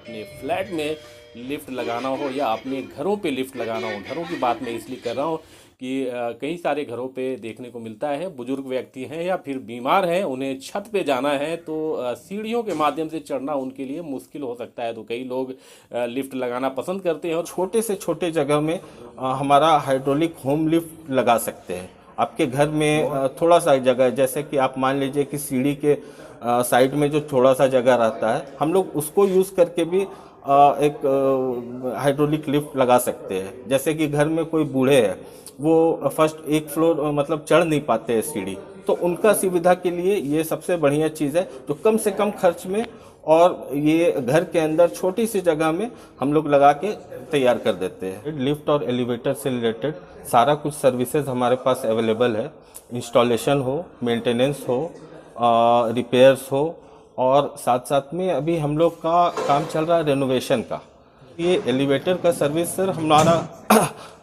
अपने फ्लैट में लिफ्ट लगाना हो या अपने घरों पे लिफ्ट लगाना हो। घरों की बात मैं इसलिए कर रहा हूँ कि कई सारे घरों पे देखने को मिलता है, बुजुर्ग व्यक्ति हैं या फिर बीमार हैं, उन्हें छत पे जाना है तो सीढ़ियों के माध्यम से चढ़ना उनके लिए मुश्किल हो सकता है। तो कई लोग लिफ्ट लगाना पसंद करते हैं और छोटे से छोटे जगह में हमारा हाइड्रोलिक होम लिफ्ट लगा सकते हैं। आपके घर में थोड़ा सा जगह है, जैसे कि आप मान लीजिए कि सीढ़ी के साइड में जो थोड़ा सा जगह रहता है, हम लोग उसको यूज़ करके भी एक हाइड्रोलिक लिफ्ट लगा सकते हैं। जैसे कि घर में कोई बूढ़े हैं, वो फर्स्ट एक फ्लोर मतलब चढ़ नहीं पाते हैं सीढ़ी, तो उनका सुविधा के लिए ये सबसे बढ़िया चीज़ है जो कम से कम खर्च में और ये घर के अंदर छोटी सी जगह में हम लोग लगा के तैयार कर देते हैं। लिफ्ट और एलिवेटर से रिलेटेड सारा कुछ सर्विसेज हमारे पास अवेलेबल है। इंस्टॉलेशन हो, मेंटेनेंस हो, रिपेयर्स हो, और साथ साथ में अभी हम लोग का काम चल रहा है रेनोवेशन का। ये एलिवेटर का सर्विस सर हमारा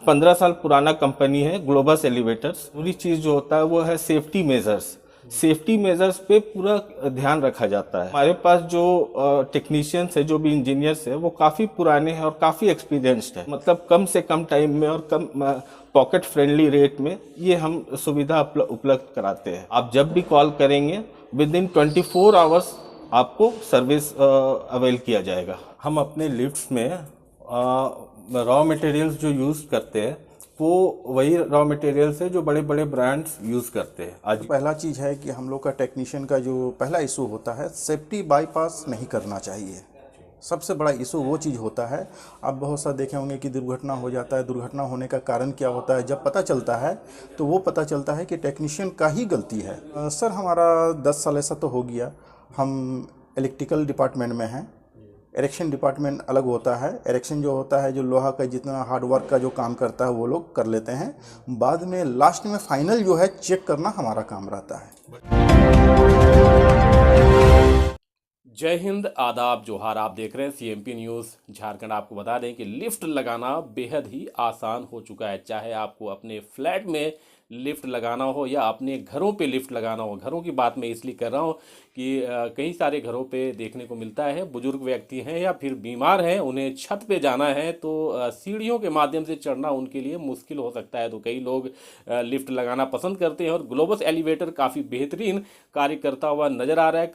15 साल पुराना कंपनी है, ग्लोबस एलिवेटर्स। पूरी चीज़ जो होता है वो है सेफ्टी मेजर्स। सेफ्टी मेजर्स पे पूरा ध्यान रखा जाता है। हमारे पास जो टेक्नीशियंस है, जो भी इंजीनियर्स है, वो काफ़ी पुराने हैं और काफ़ी एक्सपीरियंस्ड है। मतलब कम से कम टाइम में और कम पॉकेट फ्रेंडली रेट में ये हम सुविधा उपलब्ध कराते हैं। आप जब भी कॉल करेंगे विद इन 24 आवर्स आपको सर्विस अवेल किया जाएगा। हम अपने लिफ्ट्स में रॉ मटेरियल्स जो यूज़ करते हैं वो वही रॉ मटेरियल्स है जो बड़े बड़े ब्रांड्स यूज़ करते हैं। आज पहला चीज़ है कि हम लोग का टेक्नीशियन का जो पहला इशू होता है, सेफ्टी बाईपास नहीं करना चाहिए। सबसे बड़ा इशू वो चीज़ होता है। आप बहुत सा देखे होंगे कि दुर्घटना हो जाता है। दुर्घटना होने का कारण क्या होता है, जब पता चलता है तो वो पता चलता है कि टेक्नीशियन का ही गलती है। सर हमारा 10 साल ऐसा तो हो गया। हम इलेक्ट्रिकल डिपार्टमेंट में हैं। एरेक्शन डिपार्टमेंट अलग होता है। एरेक्शन जो होता है, जो लोहा का जितना हार्ड वर्क का जो काम करता है वो लोग कर लेते हैं। बाद में लास्ट में फाइनल जो है चेक करना हमारा काम रहता है। जय हिंद, आदाब, जोहार। आप देख रहे हैं सीएमपी न्यूज़ झारखंड। आपको बता दें कि लिफ्ट लगाना बेहद ही आसान हो चुका है। चाहे आपको अपने फ्लैट में लिफ्ट लगाना हो या अपने घरों पे लिफ्ट लगाना हो। घरों की बात मैं इसलिए कर रहा हूँ कि कई सारे घरों पे देखने को मिलता है, बुजुर्ग व्यक्ति हैं या फिर बीमार हैं, उन्हें छत पे जाना है तो सीढ़ियों के माध्यम से चढ़ना उनके लिए मुश्किल हो सकता है। तो कई लोग लिफ्ट लगाना पसंद करते हैं और ग्लोबस एलिवेटर काफ़ी बेहतरीन कार्य करता हुआ नज़र आ रहा है।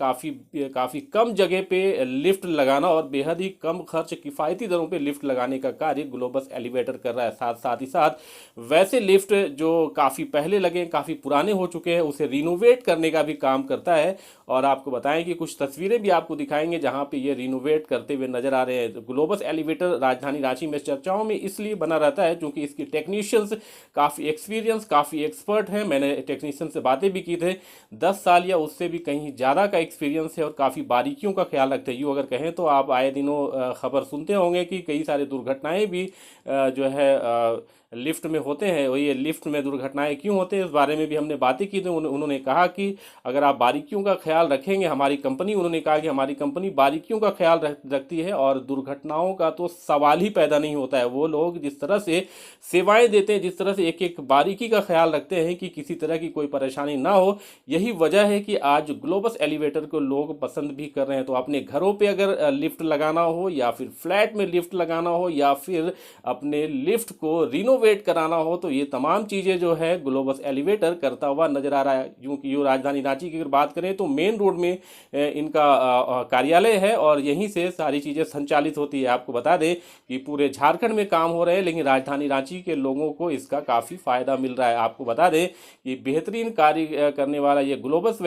काफ़ी कम जगह पे लिफ्ट लगाना और बेहद ही कम खर्च, किफ़ायती दरों पे लिफ्ट लगाने का कार्य ग्लोबस एलिवेटर कर रहा है। साथ ही साथ वैसे लिफ्ट जो काफ़ी पहले लगे, काफ़ी पुराने हो चुके हैं, उसे रिनोवेट करने का भी काम करता है। और आपको बताएं कि कुछ तस्वीरें भी आपको दिखाएंगे जहां पे ये रिनोवेट करते हुए नजर आ रहे हैं। ग्लोबस एलिवेटर राजधानी रांची में चर्चाओं में इसलिए बना रहता है क्योंकि इसकी टेक्नीशियंस काफ़ी एक्सपीरियंस, काफ़ी एक्सपर्ट हैं। मैंने टेक्नीशियन से बातें भी की थे। 10 साल या उससे भी कहीं ज़्यादा का एक्सपीरियंस है और काफ़ी बारीकियों का ख्याल रखते हैं। यूँ अगर कहें तो आप आए दिनों खबर सुनते होंगे कि कई सारे दुर्घटनाएं भी जो है लिफ्ट में होते हैं। और ये लिफ्ट में दुर्घटनाएं क्यों होते हैं, इस बारे में भी हमने बातें की थी। उन्होंने कहा कि अगर आप बारीकियों का ख्याल रखेंगे, उन्होंने कहा कि हमारी कंपनी बारीकियों का ख्याल रखती है और दुर्घटनाओं का तो सवाल ही पैदा नहीं होता है। वो लोग जिस तरह से सेवाएं देते हैं, जिस तरह से एक एक बारीकी का ख्याल रखते हैं कि किसी तरह की कोई परेशानी ना हो, यही वजह है कि आज ग्लोबस एलिवेटर को लोग पसंद भी कर रहे हैं। तो अपने घरों पे अगर लिफ्ट लगाना हो या फिर फ्लैट में लिफ्ट लगाना हो या फिर अपने लिफ्ट को रिनोवेट कराना हो, तो ये तमाम चीज़ें जो है ग्लोबस एलिवेटर करता हुआ नजर आ रहा है। यूँ राजधानी रांची की अगर बात करें तो मेन रोड में इनका कार्यालय है और यहीं से सारी चीज़ें संचालित होती है। आपको बता दें कि पूरे झारखंड में काम हो रहे हैं, लेकिन राजधानी रांची के लोगों को इसका काफ़ी फ़ायदा मिल रहा है। आपको बता दें कि बेहतरीन कार्य करने वाला ये ग्लोबस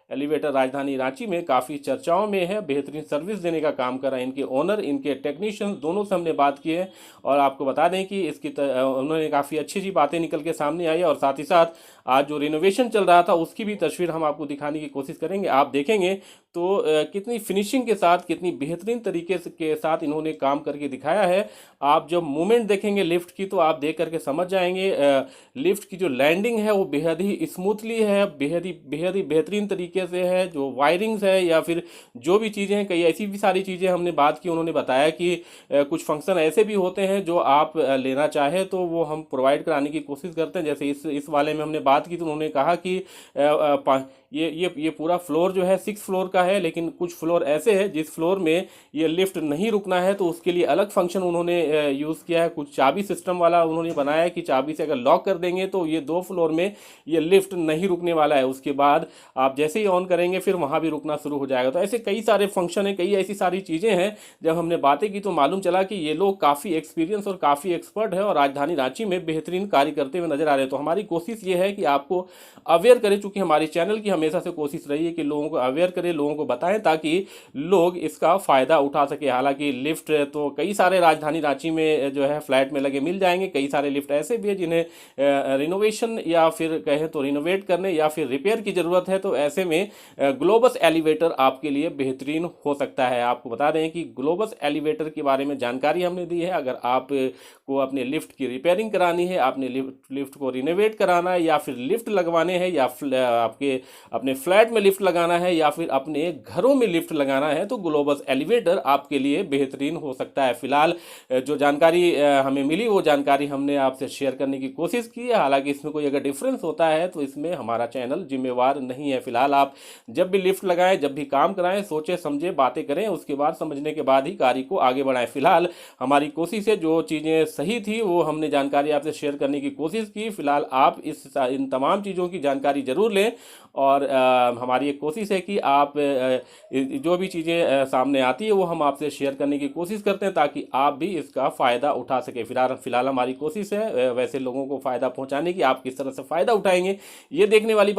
एलिवेटर राजधानी रांची में काफ़ी चर्चाओं में है। बेहतरीन सर्विस देने का काम कर रहा है। इनके ओनर, इनके टेक्नीशियंस दोनों से हमने बात की है और आपको बता दें कि उन्होंने काफ़ी अच्छी बातें निकल के सामने आई है। और साथ ही साथ आज जो रिनोवेशन चल रहा था उसकी भी तस्वीर हम आपको दिखाने की कोशिश करेंगे। आप देखेंगे तो कितनी फिनिशिंग के साथ, कितनी बेहतरीन तरीके के साथ इन्होंने काम करके दिखाया है। आप जब मूवमेंट देखेंगे लिफ्ट की तो आप देख करके समझ जाएंगे। लिफ्ट की जो लैंडिंग है वो बेहद ही स्मूथली है, बेहद ही बेहतरीन तरीके से है। जो वायरिंग्स है या फिर जो भी चीज़ें हैं, कई ऐसी भी सारी चीज़ें हमने बात की। उन्होंने बताया कि कुछ फंक्शन ऐसे भी होते हैं जो आप लेना चाहे तो वो हम प्रोवाइड कराने की कोशिश करते हैं। जैसे इस वाले में हमने बात की तो उन्होंने कहा कि ये पूरा फ्लोर जो है 6 फ्लोर का है, लेकिन कुछ फ्लोर ऐसे हैं जिस फ्लोर में ये लिफ्ट नहीं रुकना है, तो उसके लिए अलग फंक्शन उन्होंने यूज़ किया है। कुछ चाबी सिस्टम वाला उन्होंने बनाया है कि चाबी से अगर लॉक कर देंगे तो ये 2 फ्लोर में ये लिफ्ट नहीं रुकने वाला है। उसके बाद आप जैसे ही ऑन करेंगे फिर वहाँ भी रुकना शुरू हो जाएगा। तो ऐसे कई सारे फंक्शन हैं, कई ऐसी सारी चीज़ें हैं। जब हमने बातें की तो मालूम चला कि ये लोग काफ़ी एक्सपीरियंस और काफ़ी एक्सपर्ट है और राजधानी रांची में बेहतरीन कार्य करते हुए नजर आ रहे हैं। तो हमारी कोशिश ये है कि आपको अवेयर करें, चूंकि हमारी चैनल की हमेशा से कोशिश रही है कि लोगों को अवेयर करें, लोगों को बताएं ताकि लोग इसका फ़ायदा उठा सके। हालांकि लिफ्ट तो कई सारे राजधानी रांची में जो है फ्लैट में लगे मिल जाएंगे। कई सारे लिफ्ट ऐसे भी है जिन्हें रिनोवेशन या फिर कहें तो रिनोवेट करने या फिर रिपेयर की ज़रूरत है। तो ऐसे में ग्लोबस एलिवेटर आपके लिए बेहतरीन हो सकता है। आपको बता दें कि ग्लोबस एलिवेटर के बारे में जानकारी हमने दी है। अगर आप को अपने लिफ्ट की रिपेयरिंग करानी है, आपने लिफ्ट को रिनोवेट कराना है, या फिर लिफ्ट लगवाने हैं, या आपके अपने फ्लैट में लिफ्ट लगाना है, या फिर अपने घरों में लिफ्ट लगाना है, तो ग्लोबस एलिवेटर आपके लिए बेहतरीन हो सकता है। फिलहाल जो जानकारी हमें मिली वो जानकारी हमने आपसे शेयर करने की कोशिश की है। हालांकि इसमें कोई अगर डिफरेंस होता है तो इसमें हमारा चैनल जिम्मेवार नहीं है। फिलहाल आप जब भी लिफ्ट लगाएं, जब भी काम कराएं, सोचे समझे बातें करें, उसके बाद समझने के बाद ही कार्य को आगे बढ़ाएं। फिलहाल हमारी कोशिश है, जो चीज़ें सही थी वो हमने जानकारी आपसे शेयर करने की कोशिश की। फिलहाल आप इन तमाम चीज़ों की जानकारी जरूर लें और हमारी एक कोशिश है कि आप जो भी चीज़ें सामने आती है वो हम आपसे शेयर करने की कोशिश करते हैं ताकि आप भी इसका फ़ायदा उठा सके। फिलहाल हमारी कोशिश है वैसे लोगों को फ़ायदा पहुंचाने की। आप किस तरह से फ़ायदा उठाएंगे ये देखने वाली बात